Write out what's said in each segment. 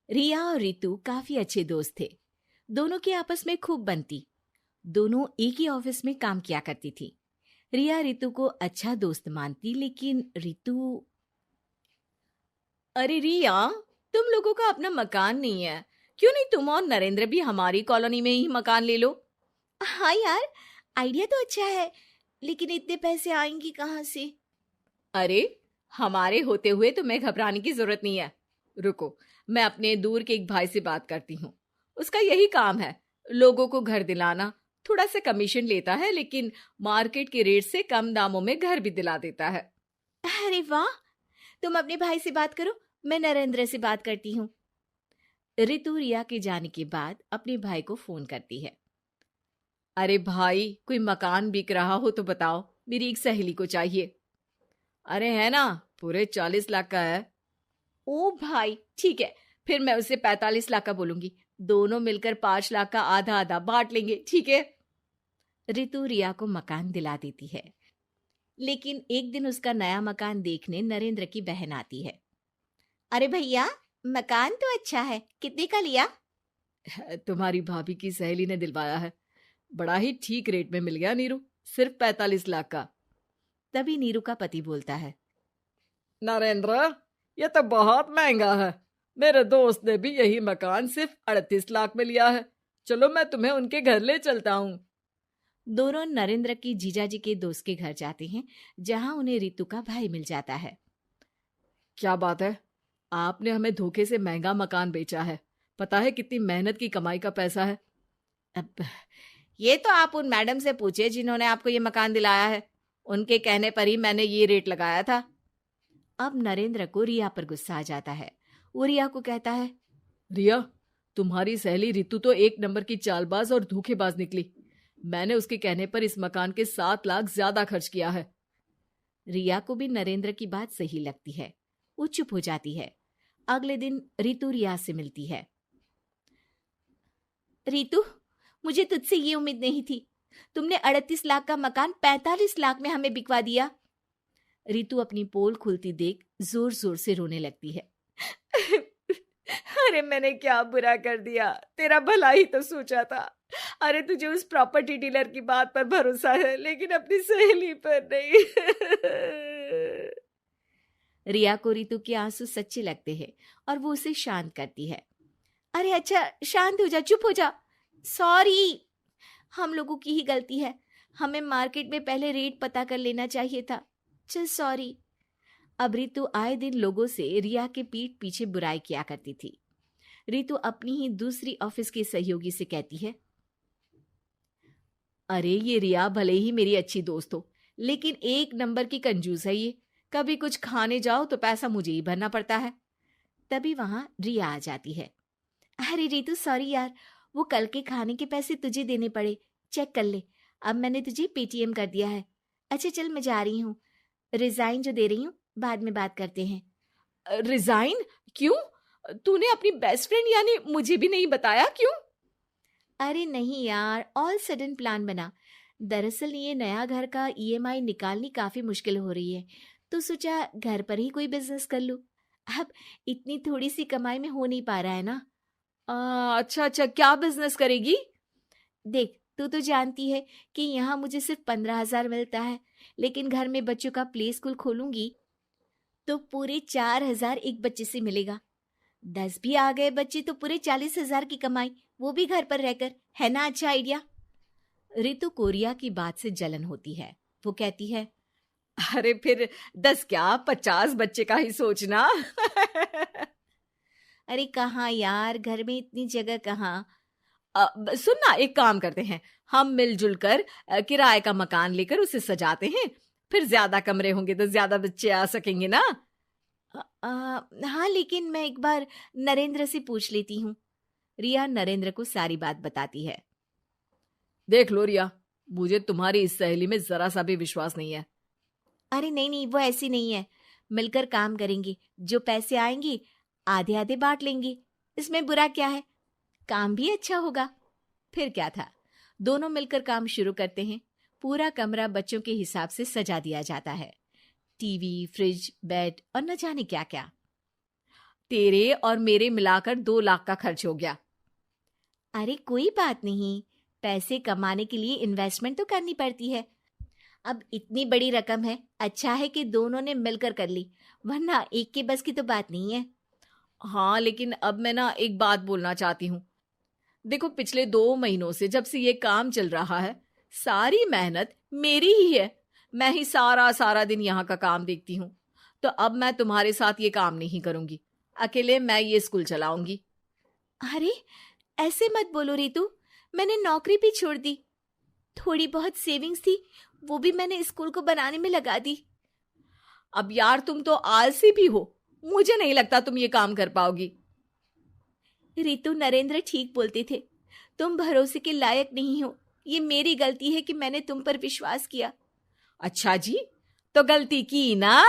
रिया और रितु काफी अच्छे दोस्त थे। दोनों की आपस में खूब बनती। दोनों एक ही ऑफिस में काम किया करती थी। रिया रितु को अच्छा दोस्त मानती, लेकिन रितु। अरे रिया, तुम लोगों का अपना मकान नहीं है, क्यों नहीं तुम और नरेंद्र भी हमारी कॉलोनी में ही मकान ले लो? हाँ यार, आइडिया तो अच्छा है, लेकिन इतने पैसे आएंगे कहाँ से? अरे, हमारे होते हुए तुम्हें घबराने की जरूरत नहीं है। रुको, मैं अपने दूर के एक भाई से बात करती हूँ। उसका यही काम है, लोगों को घर दिलाना। थोड़ा सा कमीशन लेता है, लेकिन मार्केट के रेट से कम दामों में घर भी दिला देता है। अरे वाह, तुम अपने भाई से बात करो, मैं नरेंद्र से बात करती हूँ। रितु रिया के जाने के बाद अपने भाई को फोन करती है। अरे भाई, कोई मकान बिक रहा हो तो बताओ, मेरी एक सहेली को चाहिए। अरे है ना, पूरे 40 लाख का है। ओ भाई, ठीक है, फिर मैं उसे 45 लाख का बोलूंगी। दोनों मिलकर 5 लाख का आधा आधा बांट लेंगे, ठीक है? रितु रिया को मकान दिला देती है, लेकिन एक दिन उसका नया मकान देखने नरेंद्र की बहन आती है। अरे भैया, मकान तो अच्छा है, कितने का लिया? तुम्हारी भाभी की सहेली ने दिलवाया है, बड़ा ही ठीक रेट में मिल गया नीरू, सिर्फ 45 लाख का। तभी नीरू का पति बोलता है। नरेंद्र, ये तो बहुत महंगा है। मेरे दोस्त ने भी यही मकान सिर्फ 38 लाख में लिया है। चलो, मैं तुम्हें उनके घर ले चलता हूँ। दोनों नरेंद्र की जीजाजी के दोस्त के घर जाते हैं, जहां उन्हें रितु का भाई मिल जाता है। क्या बात है, आपने हमें धोखे से महंगा मकान बेचा है। पता है कितनी मेहनत की कमाई का पैसा है। अब ये तो आप उन मैडम से पूछे जिन्होंने आपको ये मकान दिलाया है। उनके कहने पर ही मैंने ये रेट लगाया था। अब नरेंद्र को रिया पर गुस्सा आ जाता है। वो रिया को कहता है, रिया, तुम्हारी सहेली रितु तो एक नंबर की चालबाज और धोखेबाज निकली। मैंने उसके कहने पर इस मकान के 7 लाख ज्यादा खर्च किया है। रिया को भी नरेंद्र की बात सही लगती है। वो चुप हो जाती है। अगले दिन रितु रिया से मिलती है। रितु, मुझे तुझसे ये उम्मीद नहीं थी। तुमने 38 लाख का मकान 45 लाख में हमें बिकवा दिया। रितु अपनी पोल खुलती देख जोर जोर से रोने लगती है। अरे मैंने क्या बुरा कर दिया, तेरा भला ही तो सोचा था। अरे तुझे उस प्रॉपर्टी डीलर की बात पर भरोसा है, लेकिन अपनी सहेली पर नहीं। रिया को रितु के आंसू सच्चे लगते हैं और वो उसे शांत करती है। अरे अच्छा, शांत हो जा, चुप हो जा। सॉरी, हम लोगों की ही गलती है। हमें मार्केट में पहले रेट पता कर लेना चाहिए था। चल सॉरी। अब रितु आए दिन लोगों से रिया के पीठ पीछे बुराई किया करती थी। रितु अपनी ही दूसरी ऑफिस की सहयोगी से कहती है, अरे ये रिया भले ही मेरी अच्छी दोस्त हो, लेकिन एक नंबर की कंजूस है ये। कभी कुछ खाने जाओ तो पैसा मुझे ही भरना पड़ता है। तभी वहां रिया आ जाती है। अरे रितु, सॉरी यार, वो कल के खाने के पैसे तुझे देने पड़े। चेक कर ले, अब मैंने तुझे पेटीएम कर दिया है। अच्छा चल, मैं जा रही हूँ। रिजाइन जो दे रही हूँ, बाद में बात करते हैं। रिजाइन? क्यों? तूने अपनी बेस्ट फ्रेंड यानी मुझे भी नहीं बताया, क्यों? अरे नहीं यार, ऑल सडन प्लान बना। दरअसल ये नया घर का ईएमआई निकालनी काफी मुश्किल हो रही है, तो सोचा घर पर ही कोई बिजनेस कर लूं। अब इतनी थोड़ी सी कमाई में हो नहीं पा रहा है ना। अच्छा अच्छा, क्या बिजनेस करेगी? देख, तू तो जानती है कि यहाँ मुझे सिर्फ 15,000 मिलता है, लेकिन घर में बच्चों का प्ले स्कूल खोलूंगी तो पूरे 4,000 एक बच्चे से मिलेगा। 10 भी आ गए बच्चे तो पूरे 40,000 की कमाई, वो भी घर पर रहकर। है ना अच्छा आइडिया? रितु को रिया की बात से जलन होती है। वो कहती है, अरे फिर 10 क्या, 50 बच्चे का ही सोचना। अरे कहाँ यार, घर में इतनी जगह कहाँ। सुन ना, एक काम करते हैं, हम मिलजुल कर किराए का मकान लेकर उसे सजाते हैं। फिर ज्यादा कमरे होंगे तो ज्यादा बच्चे आ सकेंगे ना। हाँ, लेकिन मैं एक बार नरेंद्र से पूछ लेती हूँ। रिया नरेंद्र को सारी बात बताती है। देख लो रिया, मुझे तुम्हारी इस सहेली में जरा सा भी विश्वास नहीं है। अरे नहीं नहीं, वो ऐसी नहीं है। मिलकर काम करेंगे, जो पैसे आएंगे आधे आधे बांट लेंगे। इसमें बुरा क्या है, काम भी अच्छा होगा। फिर क्या था, दोनों मिलकर काम शुरू करते हैं। पूरा कमरा बच्चों के हिसाब से सजा दिया जाता है। टीवी, फ्रिज, बेड और न जाने क्या क्या। तेरे और मेरे मिलाकर 2 लाख का खर्च हो गया। अरे कोई बात नहीं, पैसे कमाने के लिए इन्वेस्टमेंट तो करनी पड़ती है। अब इतनी बड़ी रकम है, अच्छा है कि दोनों ने मिलकर कर ली, वरना एक के बस की तो बात नहीं है। हाँ, लेकिन अब मैं ना एक बात बोलना चाहती हूँ। देखो, पिछले 2 महीनों से जब से ये काम चल रहा है, सारी मेहनत मेरी ही है। मैं ही सारा सारा दिन यहाँ का काम देखती हूँ। तो अब मैं तुम्हारे साथ ये काम नहीं करूंगी, अकेले मैं ये स्कूल चलाऊंगी। अरे ऐसे मत बोलो रितु, मैंने नौकरी भी छोड़ दी। थोड़ी बहुत सेविंग्स थी, वो भी मैंने स्कूल को बनाने में लगा दी। अब यार, तुम तो आलसी भी हो, मुझे नहीं लगता तुम ये काम कर पाओगी। रितु, नरेंद्र ठीक बोलते थे, तुम भरोसे के लायक नहीं हो। ये मेरी गलती है कि मैंने तुम पर विश्वास किया। अच्छा जी, तो गलती की ना।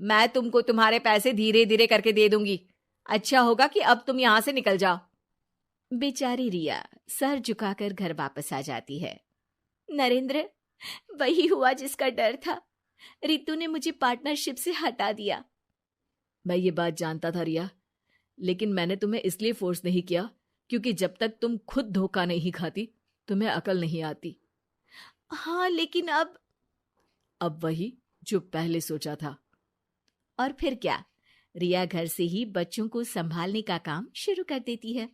मैं तुमको तुम्हारे पैसे धीरे धीरे करके दे दूंगी। अच्छा होगा कि अब तुम यहां से निकल जाओ। बेचारी रिया सर झुकाकर घर वापस आ जाती है। नरेंद्र, वही हुआ जिसका डर था। रितु ने मुझे पार्टनरशिप से हटा दिया। मैं ये बात जानता था रिया, लेकिन मैंने तुम्हें इसलिए फोर्स नहीं किया क्योंकि जब तक तुम खुद धोखा नहीं खाती, तुम्हें अकल नहीं आती। हाँ, लेकिन अब वही जो पहले सोचा था। और फिर क्या, रिया घर से ही बच्चों को संभालने का काम शुरू कर देती है।